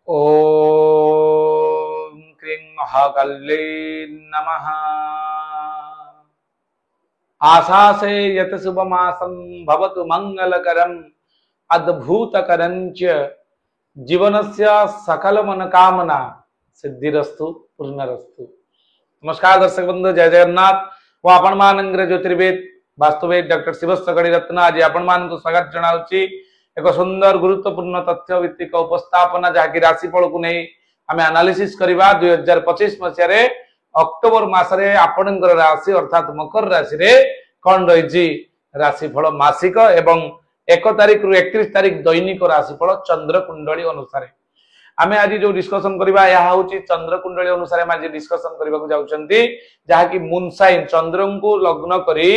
ओम क्रीं महाकाल्यै नमः। आशासे यत शुभमासं भवतु मंगलकरम् अद्भुतकरञ्च जीवनस्य सकल मनोकामना सिद्धिरस्तु पूर्णरस्तु। नमस्कार दर्शक बंधु, जय जगन्नाथ। वो आपण मानंगरे ज्योतिर्वेद वास्तुवेद डॉक्टर शिवस्थ गणी रत्न आज आपण मान को स्वागत जनाउची एक सुंदर गुरुत्वपूर्ण तथ्य भित्तिक उपस्थापना जहाँकि राशिफल को नहीं आम एनालिसिस करवा 2025 मसीह अक्टोबर मासरे आपणकर राशि अर्थात मकर राशि रे कौन रही राशिफल मासिक एवं 1 तारिख रु 31 तारिख दैनिक राशिफल चंद्र कुंडली अनुसार आमे आज जो डिस्कशन करबा या होची चंद्र कुंडली अनुसार हम आज डिस्कशन करबा को जाउचंती जहाँकि मून साइन चंद्र को लग्न करी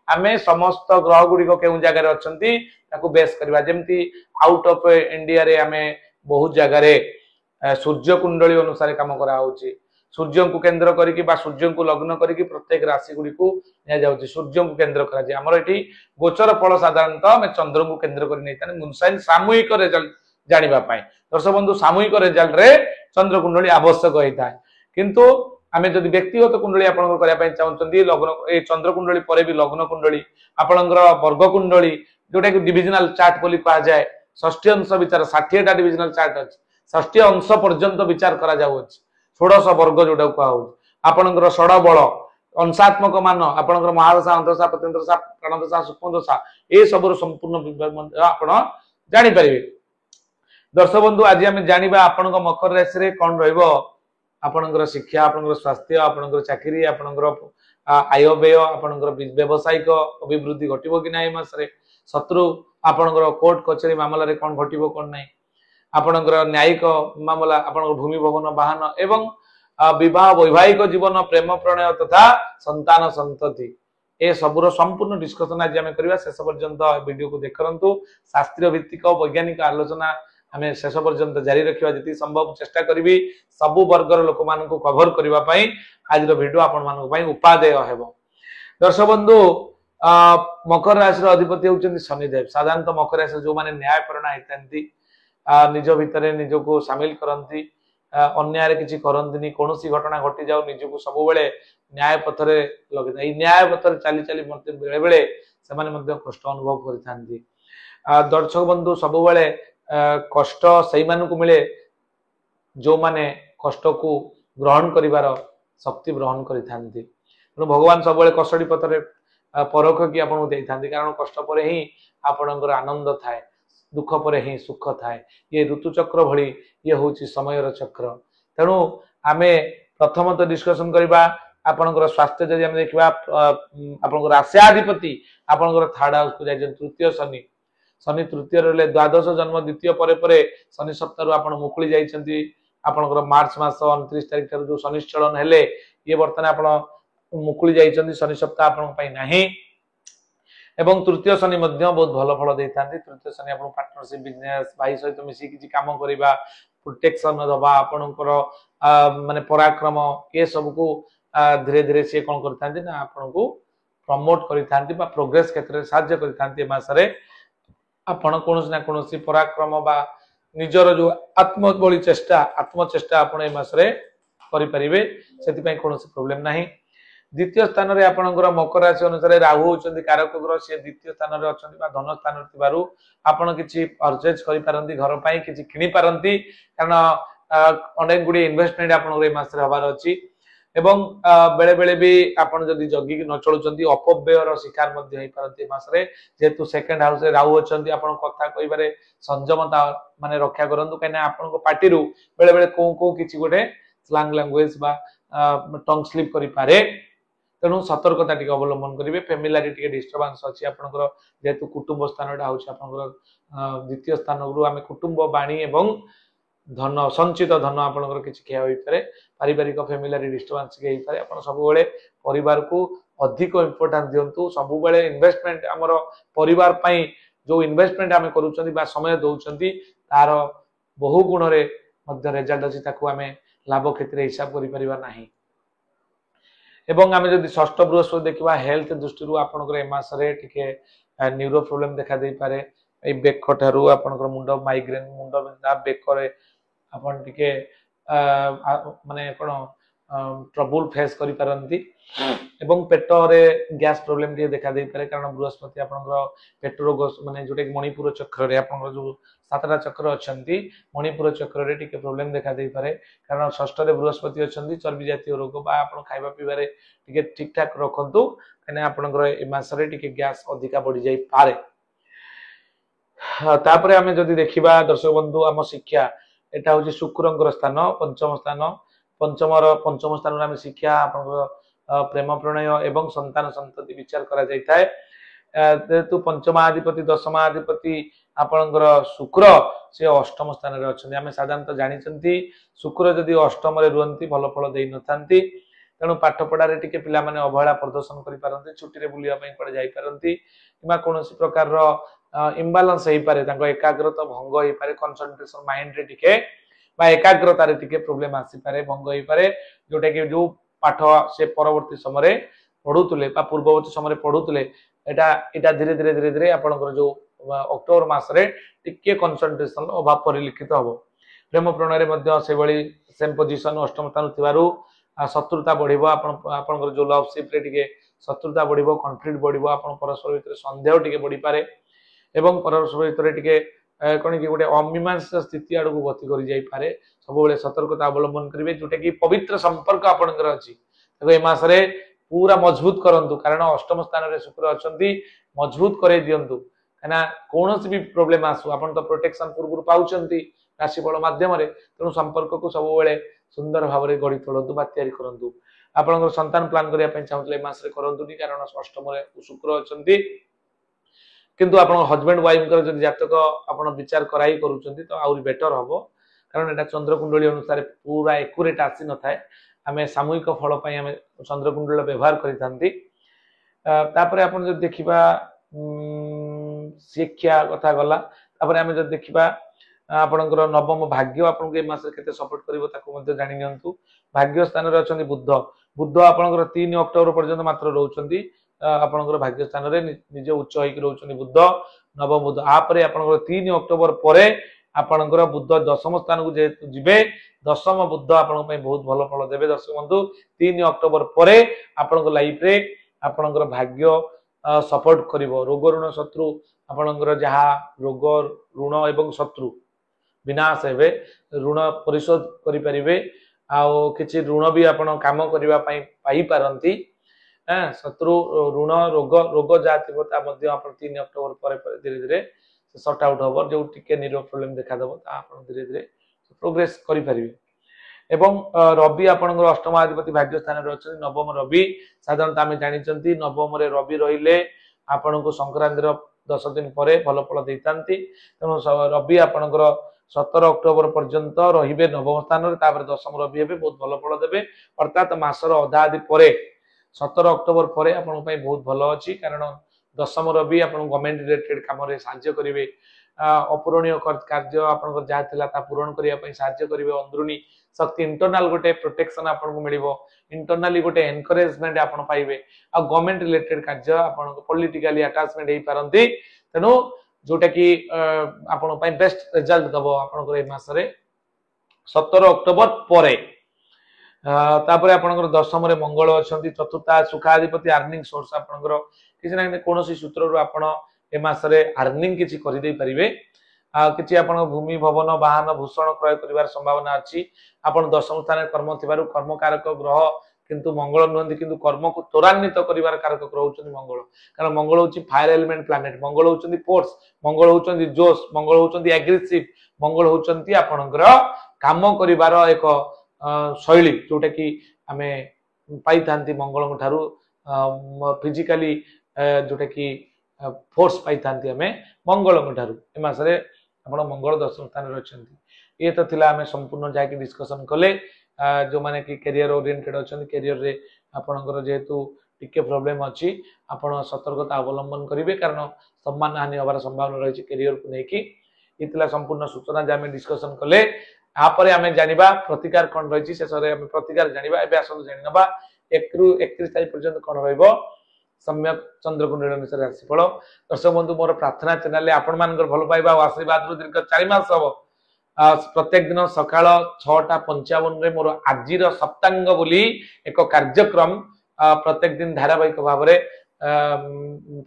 आमे समस्त ग्रह गुडी को केउ जगह रे अछंती ताको बेस करबा जेमती आउट ऑफ इंडिया रे आमे बहुत जगह रे सूर्य कुंडली अनुसार काम करा होची। सूर्य को केंद्र करिकि बा सूर्य को लग्न करिकि प्रत्येक राशि गुडी को ने जाउची सूर्य को केंद्र करा जे हमर एठी गोचर फल साधारणतः मैं चंद्र को केंद्र करि नै ताने मून साइन सामूहिक रिजल्ट जानिबा पाए। दर्शक बंधु सामूहिक रिजल्ट रे चंद्र कुंडली आवश्यक होइता है, किंतु आमे जदि व्यक्तिगत कुंडली आपन करिया पय चाहउचंदी लग्न ए चंद्र कुंडली परे भी लग्न कुंडली आपनकर वर्ग कुंडली जोटा कि डिविजनल चार्ट बोली कहा जाए षष्ठी अंश विचार 60 टा डिविजनल चार्ट अछि षष्ठी अंश पर्यंत विचार करा जाउ अछि 16 वर्ग जोटा कहा हो आपनकर षड बल अंशात्मक मान आपनकर महादशा अंतरदशा प्रत्यंतरदशा प्राणदशा सूक्ष्मदशा ए सबरो संपूर्ण आपण जानि परिबे। दर्शक बंधु आज आम जानिबा आपनकर मकर राशि रे कोन रहइबो आपनकर शिक्षा आपनकर स्वास्थ्य आपनकर चाकरी आपनकर आय व्यय आपनकर व्यवसायिक अभिवृद्धि घटिबो कि नाही मासरे शत्रु आपनकर कोर्ट कचेरी मामला रे कोन घटिबो कोन नाही आपनकर न्यायिक मामला आपनकर भूमि भवन वाहन एवं विवाह वैवाहिक जीवन प्रेम प्रणय तथा संतान संतति ए सबुर संपूर्ण डिस्कशन आज आम करबा शेष पर्यंत वीडियो को देखरंतु शास्त्रीय भित्तिक वैज्ञानिक आलोचना हमें शेष पर्यंत जारी रखिबा जति संभव चेष्टा करिवि सबु वर्गर लोक मान को कवर करबा पई आज रो वीडियो आपन मान को पई उपादेय हेबो। दर्शक बंधु मकर राशि रो अधिपति होचंदी शनिदेव। साधारणतः मकर राशि जो माने न्यायपरायण हेतंती निज भितरे निज को शामिल करंती अन्याय रे किछि करंतीनी कोनोसी घटना घटी जाउ निज को सब बेले न्याय पथरे लगे ई न्याय पथरे चाली चाली मते बेले बेले से माने मध्ये कष्ट अनुभव करिथांती। दर्शक बंधु सब बेले कष्ट सही मान को मिले जो माने कष्ट को ग्रहण करिवार शक्ति ग्रहण करिथांती। भगवान सब बेले कष्टडी पथरे परख की आपन देइथांती कारण कष्ट परे ही आपनकर आनंद थाए दुख परे ही सुख थाए ये ऋतु चक्र भली ये होची समयर चक्र। तेणु आमे प्रथमत डिस्कशन करबा आपनकर स्वास्थ्य जदि हम देखिबा आपनकर राष्ट्राधिपति आपनकर थर्ड हाउस को जाय तृतीय शनि शनि तृतीय रे द्वादश जन्म द्वितीय परे परे शनि सप्ताह आपण मुकुली जाइछंती आपनकर मार्च मास 29 तारिख ठार जो शनि चलन हेले ये वर्तमान आपण मुकुली जाइछंती शनि सप्ताह आपण पई नाही एवं तृतीय शनि मध्य बहुत भल फल देइथांती। तृतीय शनि आपण पार्टनरशिप बिजनेस भाई सहित मिसी किछि काम करिबा प्रोटेक्शन दबा आपनकर माने पराक्रम ये सब को धीरे धीरे से कोन करथांती ना आपण को प्रमोट करिथांती बा प्रोग्रेस क्षेत्र रे सहाय्य करिथांती मासरे आपण कोनोसी ना कोनोसी पराक्रम बा निजर जो आत्मबली चेष्टा आत्मचेष्टा आपण ए मासरे करि परिबे सेति पई कोनोसी प्रॉब्लम नाही। द्वितीय स्थान रे आपनकर मकर राशि अनुसार राहु होचंदी कारक ग्रह से द्वितीय स्थान रे अछंती बा धन स्थान रे तिबारु आपण किछि परचेज करि पारंती घर पई किछि किनि पारंती कारण अनेक गुडी इन्वेस्टमेंट आपण रे मासरे हबार अछि एवं बेले बेले भी आपण जदि जगी न चलुचंती अपव्ययर शिकार मध्ये होई पारंती मासरे जेतु सेकंड हाउस रे राहु अछंती आपण कथा कहिबारे संयमता माने रक्षा करंतु कने आपण को पार्टी रु बेले बेले को किछि गोटे स्लैंग लैंग्वेज बा टंग स्लिप करि पारे तेणु सतर्कता टिके अवलंबन करिवे। फैमिली टिके डिस्टर्बेंस अछि आपनकर जेतु कुटुंब स्थानटा होछि आपनकर द्वितीय स्थान रु आमे कुटुंब बाणी एवं धन संचित धन आपनकर किछि क्षय होई पारे पारिवारिक फैमिली डिस्टर्बेंस के होई पारे आपण सब बेले परिवार को अधिक इंपोर्टेंस दियंतु सब बेले इन्वेस्टमेंट हमर परिवार पई जो इन्वेस्टमेंट आमे करूचंती बा समय दउचंती तार बहु गुण रे मध्य रिजल्ट अछि ताकू आमे लाभ क्षेत्र हिसाब करि परिबा नाही। एवं आमे जदि षष्ठ बृहस्पति देखिबा हेल्थ दृष्टि रु आपनकर ए मास रे टिके न्यूरो प्रॉब्लम देखा दे पारे ए बेक ठारू आपनकर मुंड माइग्रेन मुंड बिंधा बेक रे आपण टिके माने कोन ट्रबल फेस करि पारंती एवं पेट रे गैस प्रॉब्लम टिके देखा दे पारे कारण बृहस्पति आपनकर पेट रोग माने जोटे मणिपुर चक्र रे आपनकर जो सातटा चक्र अछंती मणिपुर चक्र रे टिके प्रॉब्लम देखा दे पारे कारण षष्ठ रे बृहस्पति अछंती चर्बी जातीय रोग बा आपण खाइबा पीबारे टिके ठीक ठाक रखंतु कने आपनकर ए मास रे टिके गैस अधिका बढ़ी जाई पारे। तापरे आमे जदि देखिबा दर्शक बंधु आम शिक्षा एटा होची शुक्रंकर स्थान पंचम स्थान आमे शिक्षा आपनकर प्रेम प्रणय एवं संतान संतति विचार करा जाय थाए जेतु पंचमाधिपति दशमाधिपति आपनकर शुक्र से अष्टम स्थान रे अछन आमे साधारणतः जानि चंती शुक्र जदि अष्टम रे रुहंती भलो फल देई नथांती तेणु पाठ पढ़ा रे टिके पिला माने अवहेला प्रदर्शन करि पारंती छुट्टी रे बुलिया पई पड़ जाई पारंती किबा कोनोसी प्रकार रो इम्बालांस हेई पारे तांको एकाग्रता भंग हेई पारे कंसंट्रेशन माइंड रे टिके बा एकाग्रता रे टिके प्रॉब्लम आसी पारे भंग हेई पारे जोटा कि जो पाठ से परवर्ती समय पढ़ुतले बा पूर्ववर्ती समय पढ़ुतले एटा एटा धीरे धीरे धीरे धीरे आपनकर जो अक्टोबर मास रे टिके कंसंट्रेशन अभाव परिलक्षित हबो। प्रेम प्रणय रे मध्ये से बळी सेम पोजीशन अष्टम स्थान थिबारु शत्रुता बढ़िबो आपनकर जो लव शिप रे टिके शत्रुता बढ़िबो कॉन्फ्लिक्ट बढ़िबो आपन परस्पर भितर संदेह टिके बढ़ी पारे एवं परस्पर भितर टिके कोन कि गोटे अमीमांसा स्थिति आडू गति करि जाई पारे सब बेले सतर्कता अवलंबन करिवे जोटा कि पवित्र संपर्क आपनकर अछि तको ए मास रे पूरा मजबूत करंतु कारण अष्टम स्थान रे शुक्र अछंती मजबूत करे दियंतु कना कोनोसी भी प्रॉब्लम आसु आपन तो प्रोटेक्शन पूर्व पाउचंती राशिफल माध्यम रे तेनु संपर्क को सब बेले सुंदर भाव रे गढ़ी तोड़ंतु बा तयारी करंतु आपनकर संतान प्लान करिया पय चाहतले मास रे करंतु नी कारण अष्टम रे शुक्र अछंती किंतु आपन हस्बैंड वाइफ कर जदि जातक आपन विचार कराई करूचंती तो आउरी बेटर हबो कारण एटा चंद्र कुंडली अनुसार पूरा एक्यूरेट आसी न थाए आमे सामूहिक फल पय आमे चंद्र कुंडल व्यवहार करिथांती तापरे आपन जदि देखिबा शिक्षा कथा गला तापरे आमे जदि देखिबा आपनकर नवम भाग्य आपन के मास केते सपोर्ट करिवो ताको मध्ये जानि नियंतु भाग्य स्थान रे अछंती बुध बुध आपनकर 3 अक्टोबर पर्यंत मात्र रहउचंती आपनकर भाग्य स्थान रे निजे उच्च होई रहउचंती बुध नवम बुध आपरे आपनकर 3 अक्टोबर परे आपनकर बुध दशम स्थान को जे जिबे दशम बुध आपन पय बहुत भलो फल देबे दर्शक बंधु 3 अक्टोबर परे आपनकर लाइफ रे आपनकर भाग्य सपोर्ट करिवो रोग ऋण शत्रु आपनकर जहा रोग ऋण एवं शत्रु विनाश हेबे ऋण परिशोध करि परिबे आउ किछि ऋण भी आपन काम करिवा पई पाई पारंती शत्रु ऋण रोग रोग जातिबो ता मध्ये आपन 3 अक्टोबर परे परे धीरे धीरे सॉर्ट आउट होबो जो टिके निरो प्रॉब्लम देखा दबो ता आपन धीरे धीरे प्रोग्रेस करि परिबे एवं रवि आपनकर अष्टम अधिपति भाग्य स्थान रे अछि नवम रवि साधारणतः आमे जानि चंती नवम रे रवि रहिले आपन को संक्रांति रो 10 दिन परे भलो फल दैतांती तनो रवि आपनकर 17 अक्टोबर पर्यंत रहिबे नवम स्थान रे तापर दशम रवि हेबे बहुत भलो फल देबे अर्थात मासर अधा आदि परे 17 अक्टोबर परे आपन पय बहुत भलो अछि कारण दशम रवि आपन गवर्नमेंट रिलेटेड काम रे साहाय्य करिवे अपूरणीय कार्य आपन जहा थिला ता पूरण करिया पय साहाय्य करिवे अंदरुनी शक्ति इंटरनल गोटे प्रोटेक्शन आपन को मिलिबो इंटरनली गोटे एनकरेजमेंट आपन पाइबे आ गवर्नमेंट रिलेटेड कार्य आपन को पॉलिटिकली अटैचमेंट हेई पारंती तनो जोटा कि आपन पय बेस्ट रिजल्ट दबो आपन को ए मास रे 17 अक्टोबर परे तापरे आपनकर दशम रे मंगल अछंती चतुर्थ सुखाधिपति अर्निंग सोर्स आपनकर किछि ना कोनोसी सूत्र रो आपण ए मास रे अर्निंग किछि करि दे परिबे किछि आपण भूमि भवन वाहन भूषण क्रय करिवार संभावना अछि आपण दशम स्थान कर्म थिबारु कर्म कारक ग्रह किंतु मंगल नहंती किंतु कर्म को त्वरान्वित करिवार कारक ग्रह होचंती मंगल कारण मंगल होची फायर एलिमेंट प्लैनेट मंगल होचंती फोर्स मंगल होचंती जोश मंगल होचंती एग्रेसिव मंगल होचंती आपनकर काम करिवार एक शैली जोटा कि आमे पाई थांती मंगल ठारू फिजिकली जोटा कि फोर्स पाई थांती आमे मंगल ठारू ए मास रे आपण मंगल दशम स्थान रे अछंती ये तो थिला आमे संपूर्ण जाके डिस्कशन कले जो माने कि करियर ओरिएंटेड अछंती करियर रे आपनकर जेतु टिके प्रॉब्लम अछि आपण सतर्कता अवलंबन करिवे कारण सम्मान हानि होबार संभावना रही करियर को नेकी इतला संपूर्ण सूचना जे आमे डिस्कशन कले आपरे आमे जानिबा प्रतिकार कोन रही से सरे आमे प्रतिकार जानिबा एबे आसो जानिबा 1 रु 31 तारिख पर्यंत कोन रहइबो सम्यक चंद्र कुंडल अनुसार राशिफल दर्शक बंधु मोर प्रार्थना चैनल आपण मानकर भलो पाइबा आशीर्वाद रु दीर्घ 4 मास हबो प्रत्येक दिन सकाळ 6:55 रे मोर आजिर सप्तांग बोली एक कार्यक्रम प्रत्येक दिन धारावाहिक भाव में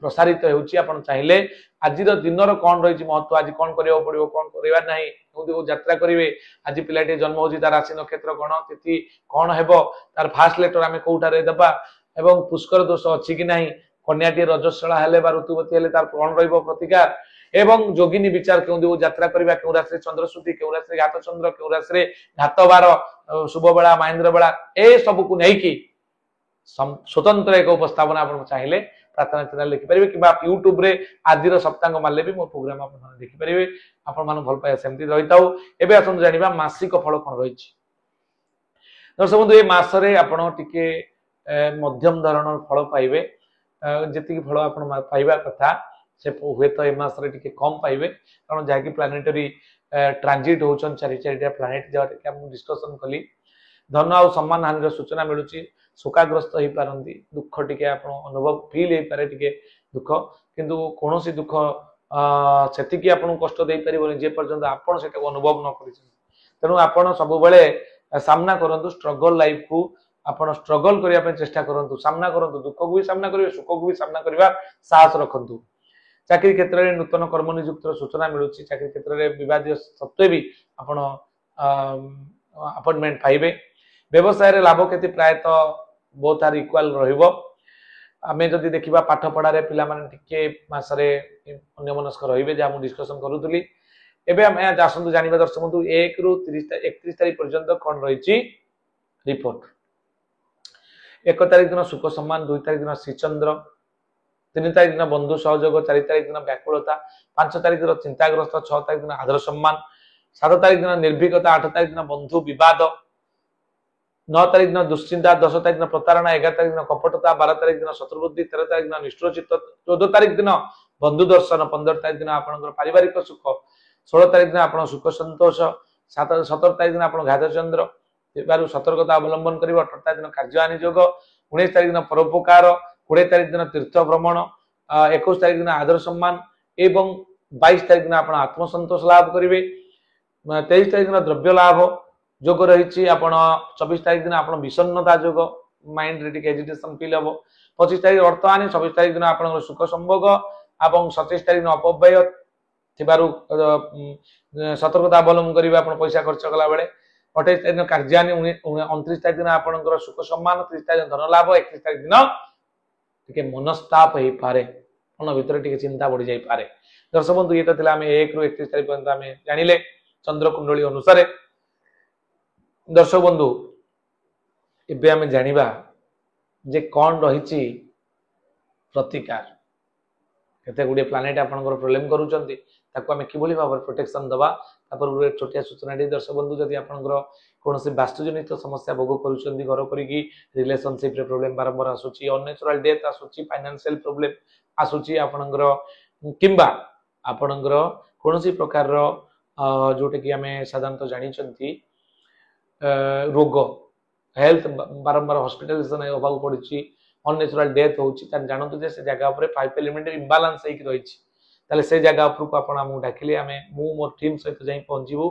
प्रसारित होउची आपण चाहिले आजिर दिनर कौन रही महत्व आज कौन करियो पड़ियो कौन करबा नाही केउदी यात्रा करिवे आज पिलाटी जन्म होची तार राशि नक्षत्र कोन तिथि कौन हेबो तार फास्ट लेटर आमे कोउटारे दबा एवं पुष्कर दोष अछि कि नाही कन्याटी रजस्वला हेले बा ऋतुवती हेले तार कौन रहिबो प्रतिकार एवं जोगिनी विचार केउदी यात्रा करिबा केउ राशि चंद्रश्रुति केउ राशि घात चंद्र केउ राशि घात बार शुभ बेला महेंद्र बेला ए सब को नै की स्वतंत्र एक उपस्थापना आप चाहिए प्रार्थना चैनल लिखिपारे कि यूट्यूब रे आदिर सप्तांग मारे भी मो प्रोग्राम आप देखिपारे आपण मान भल पाए सेमती रही था एबे आसन जानिबा मासिक फल कोन रही दर्शक बंधु ए मास रे आपण टिके मध्यम धरणर फल पाइबे जेतिकी फल आपण पाइबा कथा से हुए तो ए मास रे टिके कम पाइबे कारण जाकी प्लानेटरी ट्रांजिट होचन चारि चारिटा प्लानेट जहा के हम डिस्कशन कली धन आ सम्मान हानि सूचना मिलुची शोकाग्रस्त हो पारती दुख टिके अनुभव फील हो पारे टिके दुख किंतु कौन सी दुख से आपन कष्ट दे पारे जे पर्यंत आपन से अनुभव न कर तेणु आपन सब बेले सामना करंतु स्ट्रगल लाइफ को आपन स्ट्रगल करने चेष्टा करंतु सामना करंतु दुख को भी सामना करिवे सुख को भी सामना करबा साहस रखंतु चाकरी क्षेत्र में नूतन कर्म नियुक्त सूचना मिलुची चाकरी क्षेत्र में विवाद सत्वे भी आपन अपॉइंटमेंट पाइबे व्यवसाय रे लाभ क्षति प्रायतः बहुत आर इक्वाल रहिबो आमे जदि देखिबा पाठ पढ़ारे पिला माने टिके मासरे अन्यमनस्क रहिबे जे हम डिस्कशन करूतली एबे हम आसंतु जानिबा दर्शक बंधु 1 रु 31 तारिख पर्यंत कोन रहिची रिपोर्ट 1 तारिख दिन सुख सम्मान 2 तारिख दिन श्रीचंद्र 3 तारिख दिन बंधु सहयोग 4 तारिख दिन व्याकुलता 5 तारिख दिन चिंताग्रस्त 6 तारिख दिन आदर सम्मान 7 तारिख दिन निर्भीकता 8 तारिख दिन बंधु विवाद 9 तारिख दिन दुश्चिंता 10 तारिख दिन प्रतारणा 11 तारिख दिन कपटता 12 तारिख दिन शत्रुबुद्धि 13 तारिख दिन निष्ठुरचित्त 14 तारिख दिन बंधु दर्शन 15 तारिख दिन आपनकर पारिवारिक सुख 16 तारिख दिन आपन सुख संतोष 17 तारिख दिन आपन घातचंद्र बारु सतर्कता अवलंबन करिबो 18 तारिख दिन कार्यहानि योग 19 तारिख दिन परोपकार 20 तारिख दिन तीर्थ भ्रमण 21 तारिख दिन आदर सम्मान एवं 22 तारिख दिन आपन आत्मसंतोष लाभ करिवे 23 तारिख दिन द्रव्य लाभ जोग रही आपण 24 तारिख दिन आपण विषन्नता जोग माइंड रे टिके एजिटेशन फील हबो 25 तारिख अर्थहानि 26 तारिख दिन आपण सुख संभोग एवं 27 तारिख दिन अपव्यय थिबारु सतर्कता अवलंबन करिबा आपण पैसा खर्च कला बेले 28 तारिख दिन कार्यहानि 29 तारिख दिन आपण सुख सम्मान 30 तारिख दिन धन लाभ 31 तारिख दिन टिके मनस्ताप होई पारे मन भीतर टिके चिंता बढ़ी जाई पारे दर्शक बंधु ये तो थिला हमें 1 रु 31 तारिख पर्यंत हमें जानिले चंद्र कुंडली अनुसार दर्शक बंधु एबे आमे जानिबा जे कौन रही प्रतिकार केते गुडे प्लानेट आपनकर प्रॉब्लम करूचंती ताको आमे किबोली भाव प्रोटेक्शन दबा तापर छोटिया सूचना दी दर्शक बंधु जदि आपनकर कोनोसी वास्तुजनित समस्या भोग करूचंती घर करिकी रिलेशनशिप रे प्रॉब्लम बारंबार आसुची अननेचुरल डेथ आसुची फाइनेंशियल प्रॉब्लम आसुची आपनकर किंबा आपनकर कोनोसी प्रकार रो जोटे कि आमे साधारणतः जानिचंती रोग हेल्थ बारंबार हॉस्पिटलाइजेशन होगा पड़ी अननेचुरल डेथ होची जानतु जे से जगह पर 5 एलिमेंट इम्बालांस होइक रहिछि ताले से जगह उपरको आपण हमु डाकिले आमे मु मोर टीम सहित जाई पहुंचीबू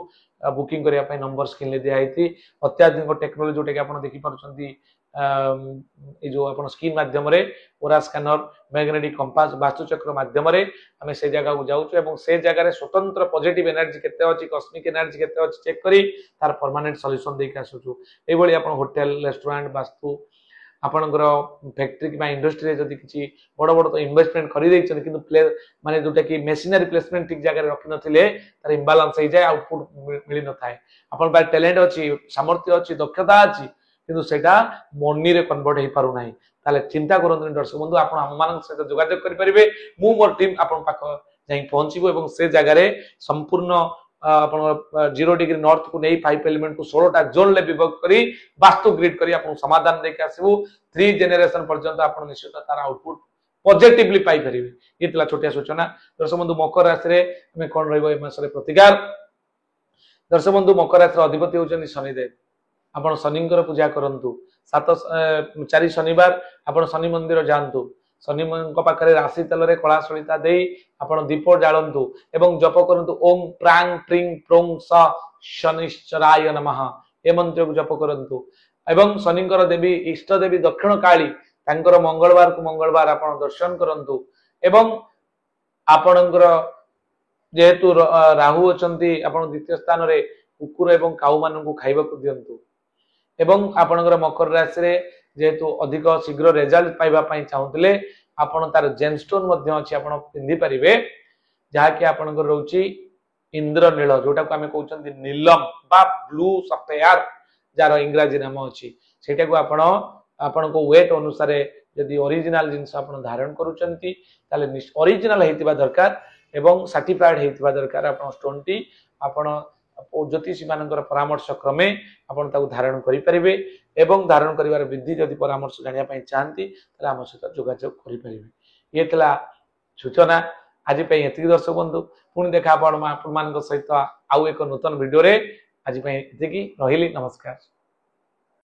बुकिंग करिया पय नंबर स्क्रीन ले दिया आइति अत्याधुनिक टेक्नोलॉजी जोटे कि आपण देखि पारुचंती ए जो आपण स्क्रीन माध्यम रे ओरा स्कैनर मैग्नेटिक कंपास वास्तुचक्र माध्यम रे हमें से जगह को जाउछु एवं से जगह रे स्वतंत्र पॉजिटिव एनर्जी केते अछि कॉस्मिक एनर्जी केते अछि चेक करी तार परमानेंट सॉल्यूशन देख आसुछु ए भली आपण होटल रेस्टोरेंट वास्तु आपनकर फैक्ट्री कि इंडस्ट्री जदि किछि बड़ बड़ तो इन्वेस्टमेंट करि दैछन किंतु प्ले माने जोटा कि मशीनरी प्लेसमेंट ठीक जगह रे रखि नथिले तार इम्बालांस हो जाय आउटपुट मिलि न थाए आपन बा टैलेंट अछि सामर्थ्य अछि दक्षता अछि किंतु सेटा मनी रे कन्वर्ट हे पारु नाही ताले चिंता करंतु दर्शक बंधु आपण हम मान से जोगाजोग करि परिबे मु मोर टीम आपण पाख जाई पहुंचीबो एवं से जगह रे संपूर्ण आपण 0 डिग्री नॉर्थ को नहीं 5 एलिमेंट को 16 टा जोन ले विभक्त करी वास्तु ग्रिड करी आपण समाधान देके आसीबो 3 जनरेशन पर्यंत आपण निश्चित तार आउटपुट पॉजिटिवली पाई परिबे ये तला छोटिया सूचना दर्शक बंधु मकर राशि रे हमें कोन रहइबो ए मास रे प्रतिकार दर्शक बंधु मकर राशि रे अधिपति होचन शनिदेव आपण शनिंकर पूजा करंतु 4 शनिवार आपण शनि मंदिर जानतु शनि पाखे राशि तेल कला सलिता दे आपण दीप जालतु एवं जप करंतु ओम प्रांग प्रिंग प्रोंग स शनिश्चराय नमः ए मंत्र को जप करंतु एवं शनिकर देवी इष्ट देवी दक्षिण काली तांकर मंगलवार को मंगलवार आपण दर्शन करंतु एवं आपणकर जेहेतु राहु अछंती आपण द्वितीय स्थान रे कुकुर एवं काऊ मान को खाइबा को दियंतु एवं आपणकर मकर राशि रे जेहेतु अधिक शीघ्र रिजल्ट पाइबा पई चाहुतले आपण तार जेमस्टोन मध्ये अछि आपण पिंदी परिबे जहा कि आपणकर रहउची इंद्रनील जोटा को हमें कहउचंती नीलम बा ब्लू सफेयर जार इंग्रजी नाम अछि सेटा को आपण को वेट अनुसार यदि ओरिजिनल जिंस आपण धारण करूचंती ताले ओरिजिनल हेतिबा दरकार एवं सर्टिफाइड हेतिबा दरकार आपण स्टोन टी आपण ज्योतिषी मानकर परामर्श क्रमे आपण ताको धारण करि परिबे एवं धारण करिवार विधि यदि परामर्श जानिया पई चाहंती ताले हम सहित जोगाजोग करि परिबे। ये तला सूचना आज पई एति दर्शक बंधु पुणी देखा आपण मान सहित आउ एक नूतन वीडियो रे आज पई एति की रहिली नमस्कार।